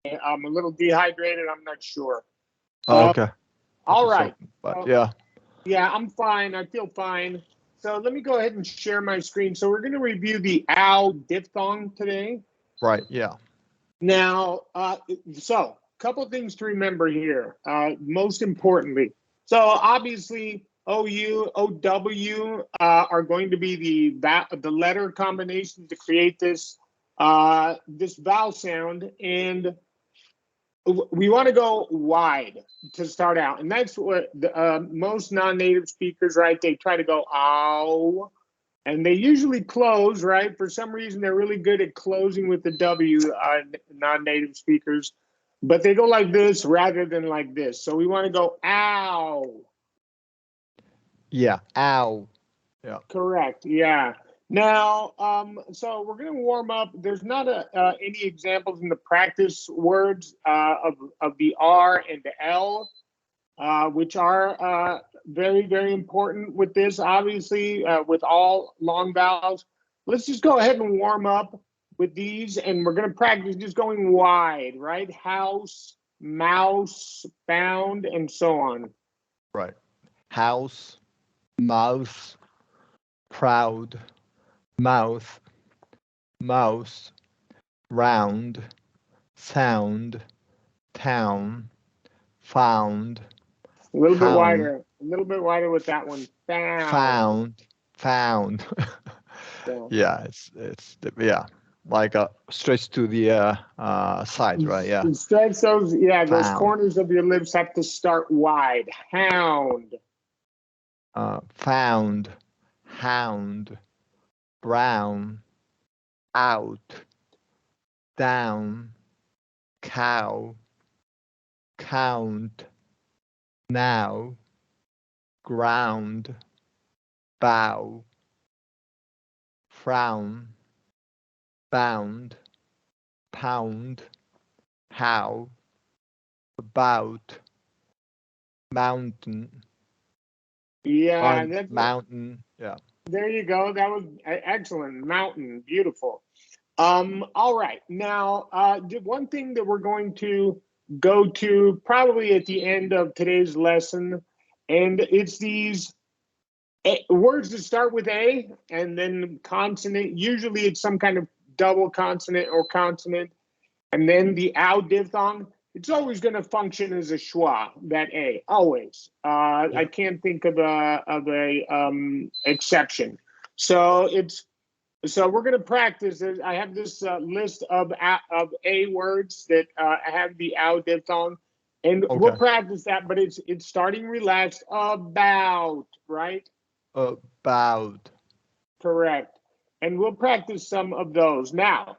I'm a little dehydrated. I'm not sure. Oh, okay. All Okay, right. so, but yeah, Yeah, I'm fine. I feel fine. So let me go ahead and share my screen. So we're going to review the OU diphthong today. right, yeah, Now, so a couple of things to remember here. Most importantly, so obviously OU, OW are going to be the letter combination to create this vowel sound, and we want to go wide to start out, and that's what most non-native speakers, right? They try to go ow, and they usually close, right? For some reason, they're really good at closing with the W, non-native speakers, but they go like this rather than like this. So we want to go ow. yeah, ow, yeah, Correct. Yeah. Now, so we're going to warm up. There's not any examples in the practice words of the R and the L, which are very, very important with this, obviously, with all long vowels. Let's just go ahead and warm up with these, and we're going to practice just going wide, right? House, mouse, bound, and so on. right. House, mouse, proud, mouth, mouse, round, sound, town, found, hound, A little bit wider with that one. Bound. found, found. Yeah. Yeah, yeah, like stretch to the side, right? Yeah, Stretch those, yeah, those found, corners of your lips have to start wide. Hound. found, hound, brown, out, down, cow, count, now, ground, bow, frown, bound, pound, how, about, mountain, Yeah, that's mountain, yeah. there you go. That was excellent. Mountain, beautiful. All right. Now, the one thing that we're going to go to probably at the end of today's lesson, and it's these words that start with A and then consonant. Usually it's some kind of double consonant or consonant. And then the ow diphthong, it's always going to function as a schwa, that A, always. I Yeah. can't think of a exception. So we're going to practice. I have this list of A words that have the ow diphthong, and we'll Okay. practice that. But it's starting relaxed. About, right? About. Correct. And we'll practice some of those now.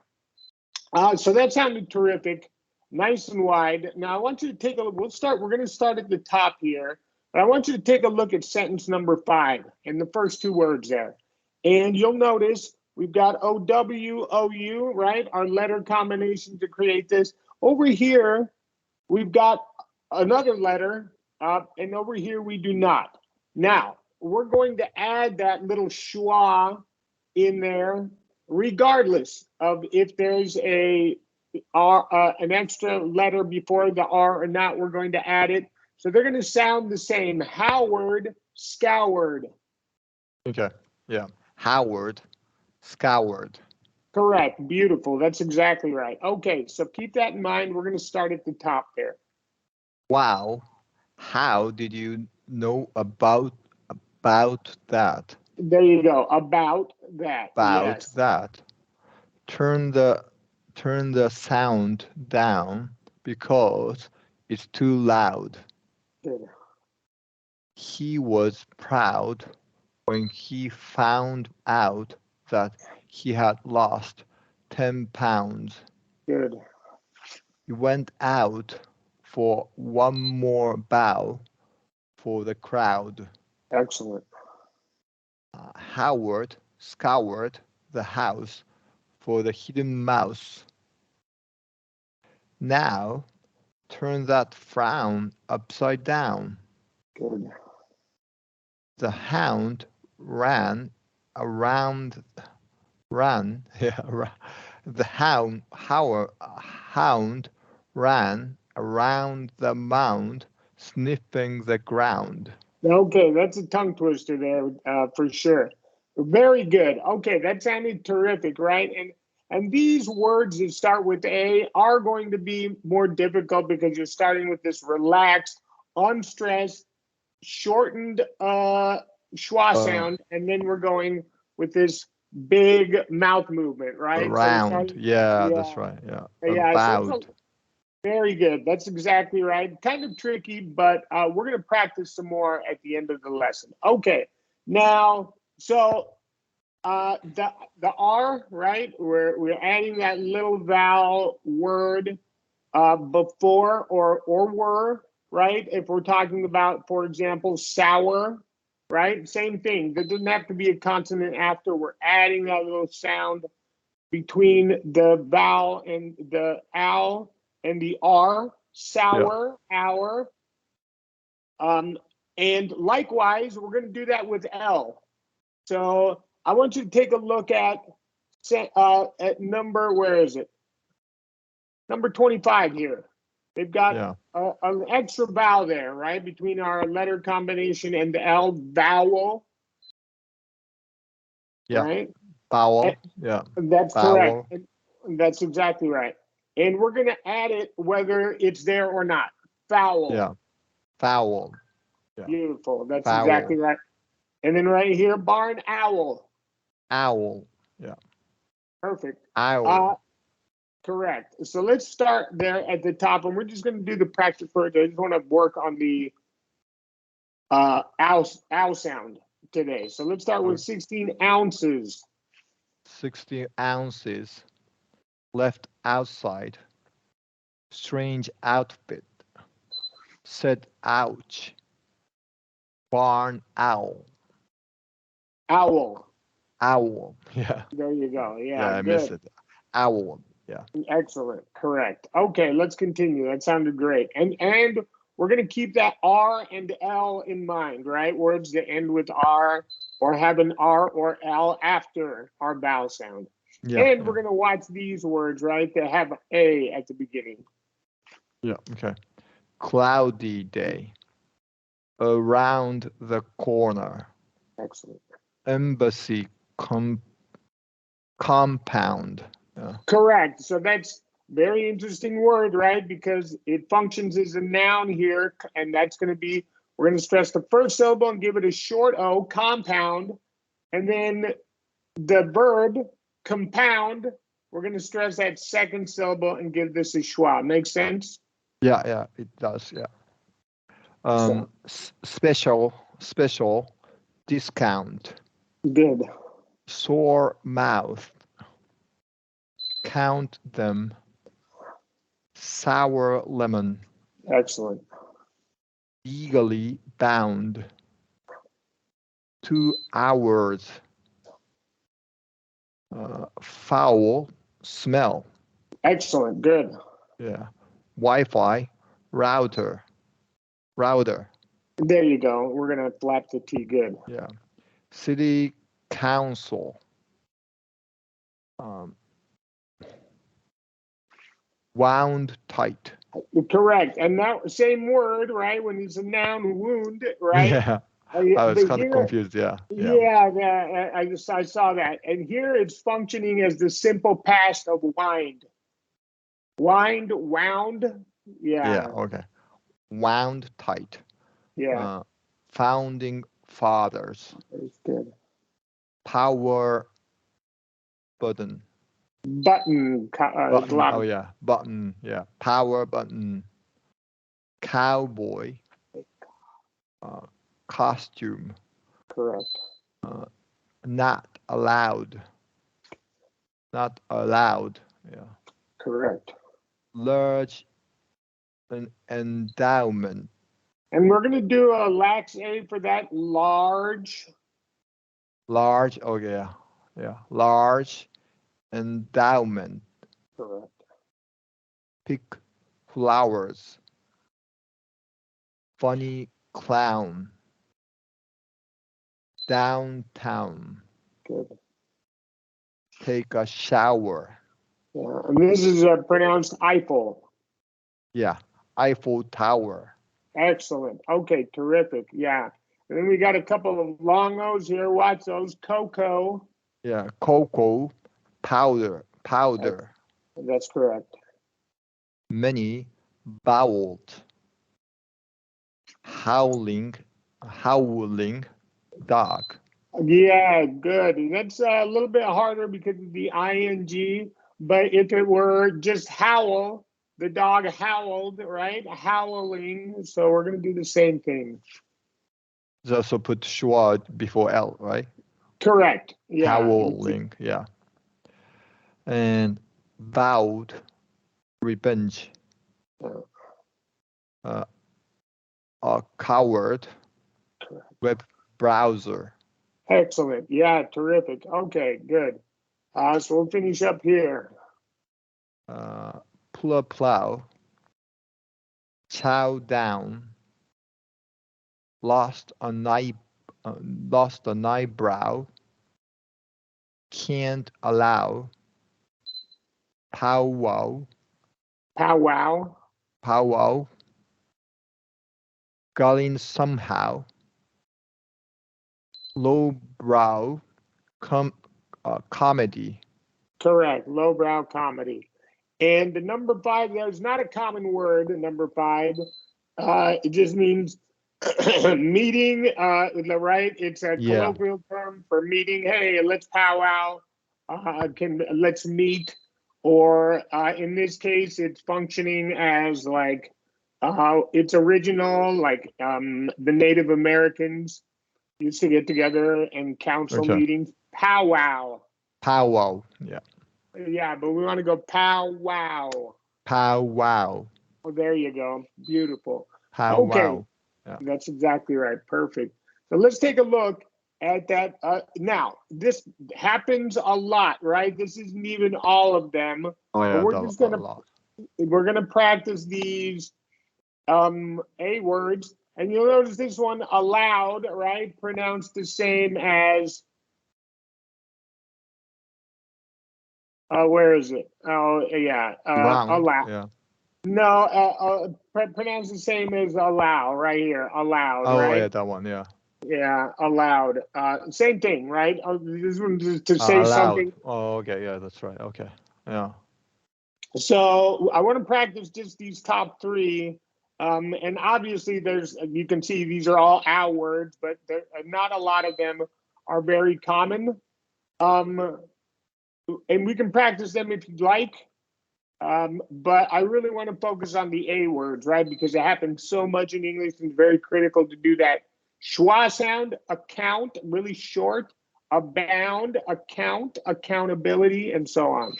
So that sounded terrific, nice and wide. Now I want you to take a look. We're going to start at the top here, but I want you to take a look at sentence number 5 and the first two words there. And you'll notice we've got OW, OU, right? Our letter combination to create this. Over here, we've got another letter, and over here we do not. Now, we're going to add that little schwa in there, regardless of if there's an extra letter before the R or not. We're going to add it. So they're going to sound the same. Howard, scoured. Okay. Yeah. Howard, scoured. Correct. Beautiful. That's exactly right. Okay, so keep that in mind. We're going to start at the top there. Wow. How did you know about that? There you go. About that. About Yes. that. Turn the sound down because it's too loud. Good. He was proud when he found out that he had lost 10 pounds. Good. He went out for one more bow for the crowd. Excellent. Howard scoured the house for the hidden mouse. Now turn that frown upside down. Good. The hound ran around, ran, yeah, the hound ran around the mound, sniffing the ground. Okay, that's a tongue twister there, for sure. Very good. Okay, that sounded terrific, right? And these words that start with A are going to be more difficult because you're starting with this relaxed, unstressed, shortened schwa Uh, sound, and then we're going with this big mouth movement, right? So we're around. starting, Yeah, yeah, that's right. Yeah. yeah. So it's About. very good. That's exactly right. Kind of tricky, but we're going to practice some more at the end of the lesson. Okay. Now, so the R, right? We're adding that little vowel word before or were, right? If we're talking about, for example, sour, right? Same thing. There doesn't have to be a consonant after. We're adding that little sound between the vowel and the ow and the R, Yeah. sour, hour. And likewise, we're going to do that with L. So I want you to take a look at number, where is it? Number 25 here. They've got Yeah. an extra vowel there, right? Between our letter combination and the L vowel, Yeah. right? Vowel. Yeah. That's correct. Vowel. That's exactly right. And we're going to add it whether it's there or not. Foul. Yeah. Vowel. Yeah. Beautiful. That's exactly Vowel. right. And then right here, barn owl. Owl. Yeah. Perfect. Owl. Correct. So let's start there at the top, and we're just going to do the practice first. I just want to work on the owl sound today. So let's start with 16 ounces. 16 ounces. Left outside. Strange outfit. Said ouch. Barn owl. Owl. Owl. Yeah. There you go. Yeah, Yeah, I missed good. it. Owl. Yeah. Excellent. Correct. Okay, let's continue. That sounded great. And we're going to keep that R and L in mind, right? Words that end with R or have an R or L after our vowel sound. Yeah. And Yeah. we're going to watch these words, right? That have A at the beginning. Yeah. Okay. Cloudy day. Around the corner. Excellent. Embassy compound. Yeah. Correct. So that's very interesting word, right? Because it functions as a noun here, and that's going to be, we're going to stress the first syllable and give it a short O, compound. And then the verb compound, we're going to stress that second syllable and give this a schwa. Make sense? Yeah. Yeah. It does. Yeah. So Special discount. good. Sore mouth. Count them. Sour lemon. Excellent. Legally bound. 2 hours. Foul smell. Excellent. Good. Yeah. Wi-Fi router. There you go. We're going to flap the T. Good. Yeah. City council. Wound tight. Correct. And that same word, right? When it's a noun, wound, right? Yeah. I was But kind of here, confused. Yeah. yeah, I saw that. And here it's functioning as the simple past of wind. Wind, wound. Yeah. Yeah, Okay. Wound tight. yeah. Founding fathers. It's good. Power button. Button, Button. Oh glove. yeah. Button. Yeah. Power button. Cowboy. Costume. Correct. Not allowed. Not allowed. Yeah. Correct. Large endowment. And we're going to do a lax A for that. Large. Large. Oh yeah. Yeah. Large endowment. Correct. Pick flowers. Funny clown. Downtown. Good. Take a shower. Yeah. And this is pronounced Eiffel. Yeah. Eiffel Tower. Excellent. Okay, terrific. Yeah. And then we got a couple of long O's here. Watch those. Cocoa. Yeah. Cocoa powder. Powder. That's correct. Many bowled. Howling. Howling dog. Yeah, good. That's a little bit harder because of the ing, but if it were just howl, the dog howled, right? Howling. So we're going to do the same thing. Also put schwa before L, right? Correct. Yeah. Howling. Yeah. And vowed. Revenge. A coward. Web browser. Excellent. Yeah, terrific. Okay, good. So we'll finish up here. Plow. Chow down. Lost an eyebrow. Can't allow. Powwow. Powwow. Powwow. Gulling somehow. Lowbrow. Comedy. Correct. Lowbrow comedy. And the number 5, there's not a common word, number 5. It just means meeting, right? It's a colloquial term for meeting. Hey, let's powwow. Let's meet. Or in this case, it's functioning as like its original, like the Native Americans used to get together and council meetings. Powwow. Powwow. Yeah. Yeah, but we want to go powwow. Powwow. Oh, there you go. Beautiful. Powwow. Okay. Yeah. That's exactly right. Perfect. So let's take a look at that. Now, this happens a lot, right? This isn't even all of them. Oh yeah, but we're gonna practice these A words, and you'll notice this one aloud, right? Pronounced the same as where is it? Oh yeah, allow. Yeah. No, pronounced the same as allow right here. Allowed, oh, right? yeah, that one. Yeah. Yeah, allowed. Same thing, right? This one to say allowed. something. Oh, okay. Yeah, that's right. Okay. Yeah. So I want to practice just these top 3. And obviously you can see these are all our words, but not a lot of them are very common. And we can practice them if you'd like. But I really want to focus on the A words, right? Because it happens so much in English and it's very critical to do that. Schwa sound, account, really short, abound, account, accountability, and so on.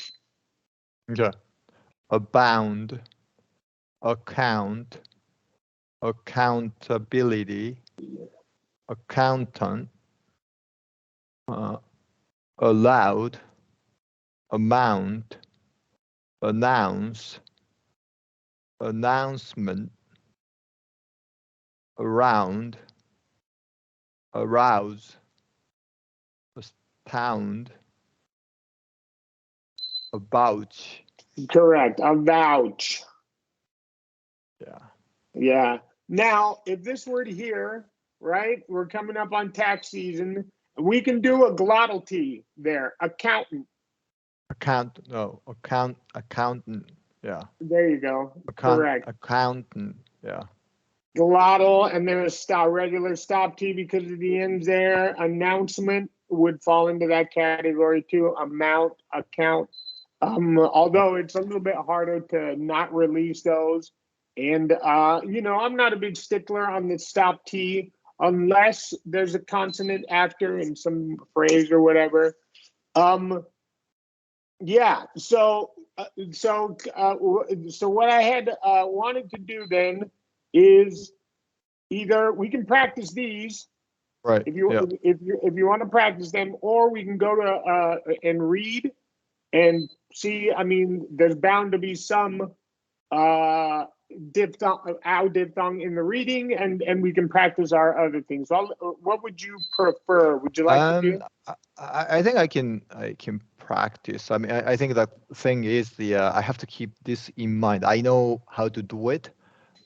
Okay. Abound. Account. Accountability. Accountant. Allowed. Amount. Announce. Announcement. Around. Arouse. Astound. Avouch. Correct. Avouch. Yeah. Yeah. Now, if this word here, right, we're coming up on tax season, we can do a glottal T there. Accountant. Accountant. Yeah. There you go. Correct. Accountant. Yeah. Glottal, and then a regular stop T because of the ends there. Announcement would fall into that category too. Amount, account. Although it's a little bit harder to not release those. And, I'm not a big stickler on the stop T unless there's a consonant after in some phrase or whatever. Yeah. So what I had wanted to do then is either we can practice these, right? If you want to practice them, or we can go to and read and see. I mean, there's bound to be some diphthong, OU diphthong in the reading, and we can practice our other things. What would you prefer? Would you like to do? I think I can practice. I mean, I think the thing is I have to keep this in mind. I know how to do it,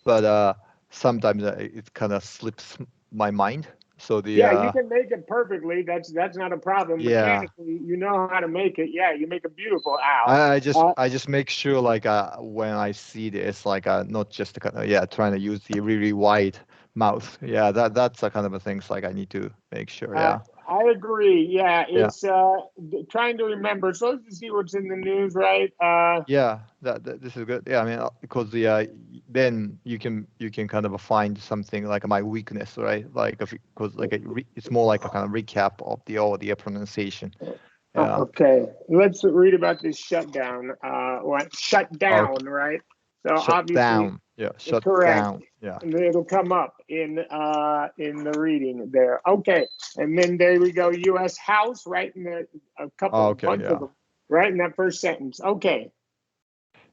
but sometimes it kind of slips my mind. So Yeah, you can make it perfectly. That's not a problem. yeah. Mechanically, you know how to make it. Yeah, you make a beautiful owl. I just make sure like when I see this like not just kind of trying to use the really wide mouth. Yeah, that's a kind of a things like I need to make sure. Yeah. I agree. Yeah, Yeah. it's trying to remember. So let's see what's in the news, right? Yeah, that this is good. Yeah, I mean because then you can kind of find something like my weakness, right? Like because like it's more like a kind of recap of all the pronunciation. Yeah. Okay, let's read about this shutdown. What shut down, right? So Shut obviously, down. Yeah, shut correct. down. Yeah. And it'll come up in the reading there. Okay, and then there we go. U.S. House, right in the Okay. bunch of them, right in that first sentence. Okay.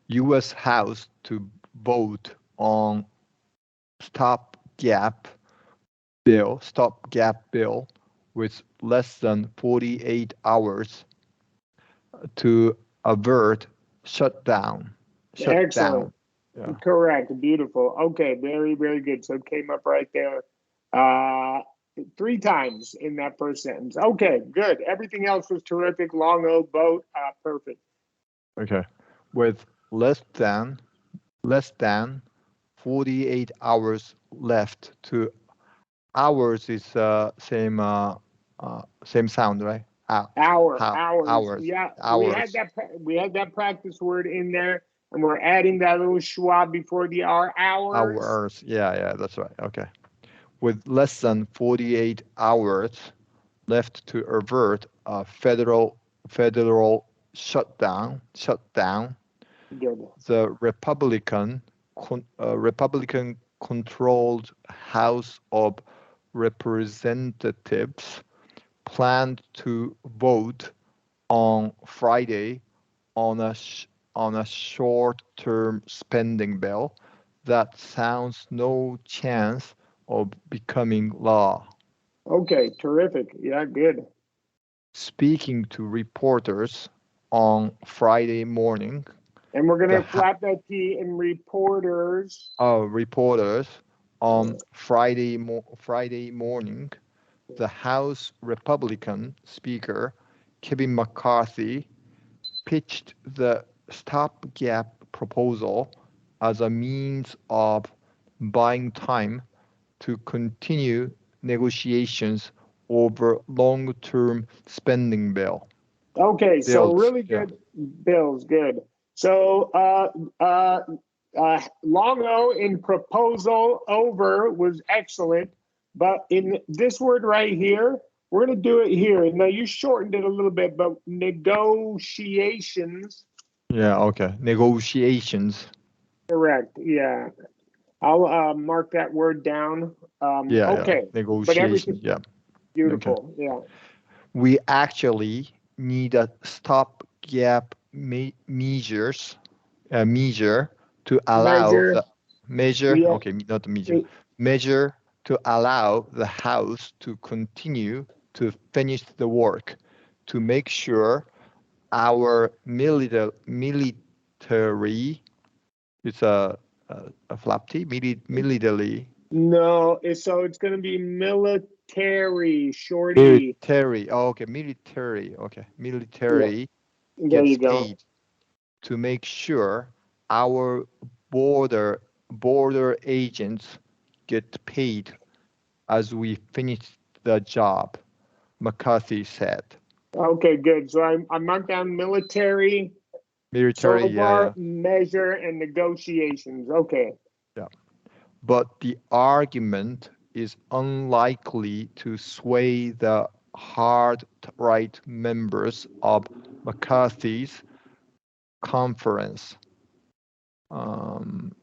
U.S. House to vote on stopgap bill with less than 48 hours to avert shutdown. Excellent. Yeah. Correct. Beautiful. Okay. Very, very good. So it came up right there. 3 times in that first sentence. Okay, good. Everything else was terrific. Long O boat. Perfect. Okay. With less than 48 hours left to hours is same sound, right? Hours. Hours. Yeah, Hours. we had that practice word in there, and we're adding that little schwa before the R. Hours. Hours. Yeah, that's right. Okay. With less than 48 hours left to avert a federal shutdown, Good. the Republican controlled House of Representatives planned to vote on Friday on a short-term spending bill that sounds no chance of becoming law. Okay, terrific. Yeah, good. Speaking to reporters on Friday morning, And we're the gonna flap that T in reporters. reporters on Friday morning, the House Republican Speaker Kevin McCarthy pitched the stopgap proposal as a means of buying time to continue negotiations over long-term spending Okay, so bills. really Yeah. good bills, good. So long O in proposal over was excellent, but in this word right here, we're gonna do it here. Now you shortened it a little bit, but negotiations. Yeah. Okay. Negotiations. Correct. Yeah, I'll mark that word down. Yeah. Okay, but everything Negotiations. Yeah. Okay. beautiful. Yeah. We actually need a stopgap measure to allow Measure. the measure. Yeah. Okay, not the measure to allow the House to continue to finish the work to make sure our military. It's a flap T. Military. No, so it's going to be military, shorty. Military. Oh, okay, military. Okay, Yeah, military there gets you go. paid to make sure our border agents get paid as we finish the job, McCarthy said. Okay, good. So I marked down military, Military, so far, yeah. measure, and negotiations. Okay. Yeah. But the argument is unlikely to sway the hard right members of McCarthy's conference, um,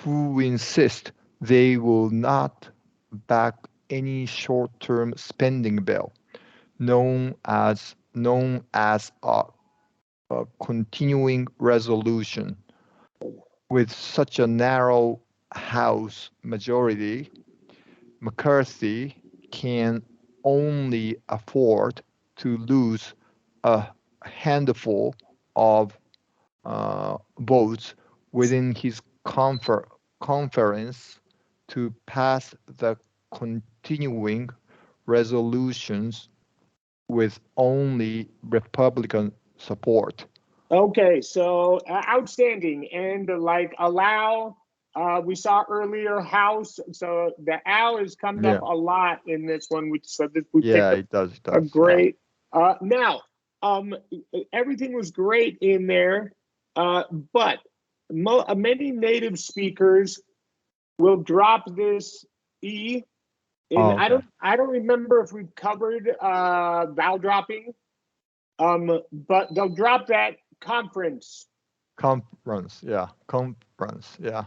who insist they will not back any short-term spending bill, known as a continuing resolution. with such a narrow House majority, McCarthy can only afford to lose a handful of votes within his conference to pass the continuing resolutions with only Republican support. Okay, so outstanding. And like allow, we saw earlier House. So the owl has come up Yeah, a lot in this one. So this, we yeah, picked it does. It a does. Yeah. great. Now, um, everything was great in there, but many native speakers will drop this E. And Oh, okay. I don't remember if we've covered vowel dropping. But they'll drop that conference. Conference. Yeah. Conference. Yeah.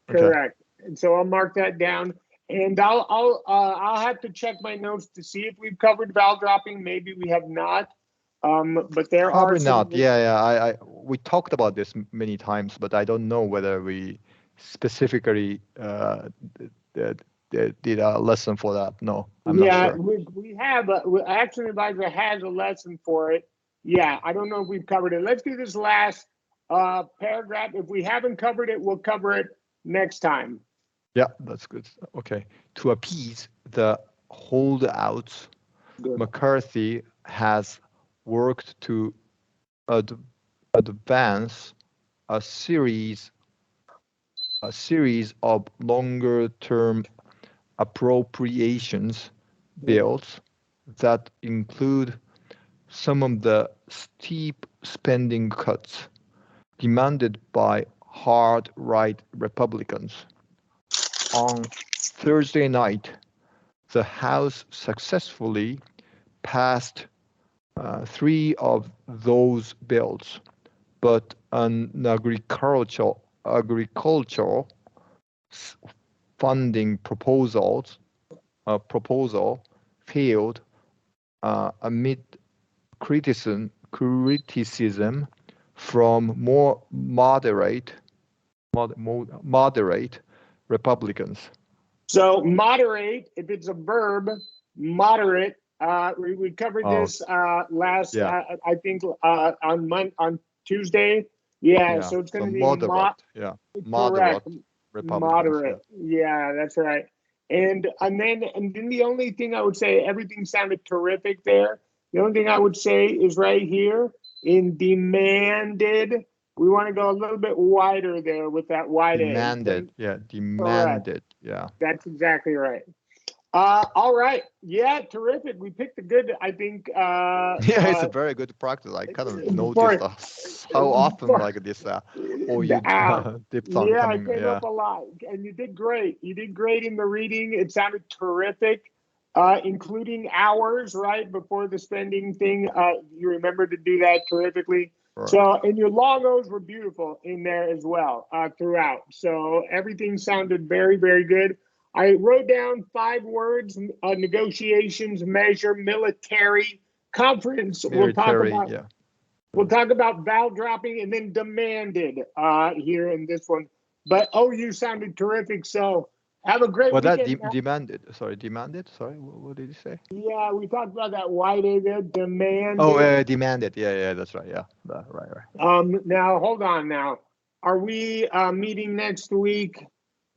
Okay. Correct. And so I'll mark that down. And I'll have to check my notes to see if we've covered vowel dropping. Maybe we have not. But there are Probably some. not. Yeah, yeah. We talked about this many times, but I don't know whether we specifically did a lesson for that. No, I'm not Yeah, sure. we have. Action Advisor has a lesson for it. Yeah, I don't know if we've covered it. Let's do this last paragraph. If we haven't covered it, we'll cover it next time. Yeah, that's good. Okay. To appease the holdouts, Good. McCarthy has worked to ad- advance a series of longer-term appropriations bills that include some of the steep spending cuts demanded by hard right Republicans. On Thursday night, the House successfully passed three of those bills, but an agricultural funding proposal failed amid criticism from more moderate Republicans. So moderate, if it's a verb, moderate. We covered Oh, this last, yeah, I think, on Tuesday. Yeah, yeah. so it's going So to be yeah, correct, moderate Republicans. Yeah, moderate. Yeah, that's right. And then the only thing I would say, everything sounded terrific there. The only thing I would say is right here in demanded. We want to go a little bit wider there with that wide A. demanded. Yeah, Correct. demanded. Yeah, That's exactly right. All right. Yeah, terrific. We picked a good, I think, yeah. It's a very good practice. I kind of noticed for, how often for like this the OU owl. diphthong Yeah, it coming. came Yeah, up a lot. And you did great. You did great in the reading. It sounded terrific, including hours, right? Before the spending thing. You remember to do that terrifically. right. So, and your logos were beautiful in there as well throughout. So everything sounded very, very good. I wrote down 5 words: negotiations, measure, military, conference. Military. Yeah. We'll talk about vowel dropping and then demanded here in this one. But OU sounded terrific. So have a great Well, that weekend. demanded. Sorry, demanded. Sorry, what did you say? Yeah, we talked about that white A there, Oh, demanded. demanded. Yeah, yeah, that's right. Yeah, right, right. Now hold on. Now, are we meeting next week?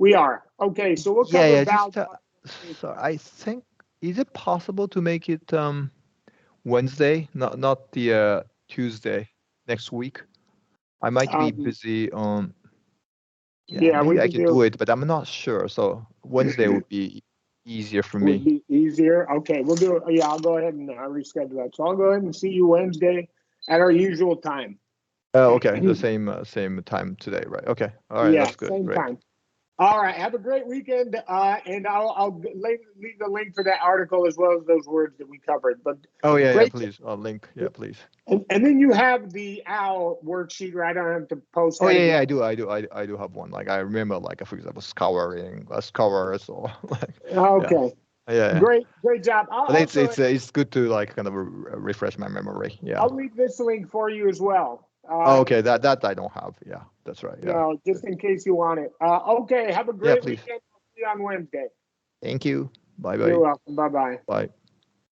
We are. Okay, so we'll Yeah, cover yeah. vowel Just dropping. so I think, is it possible to make it Wednesday, not the Tuesday next week? I might be Um, busy on. Yeah, yeah, we maybe I can can do do. it, but I'm not sure. So Wednesday would be easier for Would me. be easier. Okay, we'll do it. Yeah, I'll go ahead and reschedule that. So I'll go ahead and see you Wednesday at our usual time. Okay, the same time today, right? Okay, all right, Yeah, that's good. same Great. time. All right. Have a great weekend. And I'll leave the link for that article as well as those words that we covered. But Oh yeah, yeah. great. Please, link. Yeah, please. And then you have the OWL worksheet, right? I don't have to post Oh that yeah, yeah, again. I do have one. Like I remember, like for example, scouring, covers, or like, yeah, Okay. yeah, yeah. Great job. I'll But also it's good to like kind of refresh my memory. Yeah. I'll leave this link for you as well. Oh, okay, that I don't have. Yeah, that's right. Yeah. No, just in case you want it. Okay, have a Yeah, great please. weekend. See you on Wednesday. Thank you. Bye You're bye. welcome. Bye bye. Bye.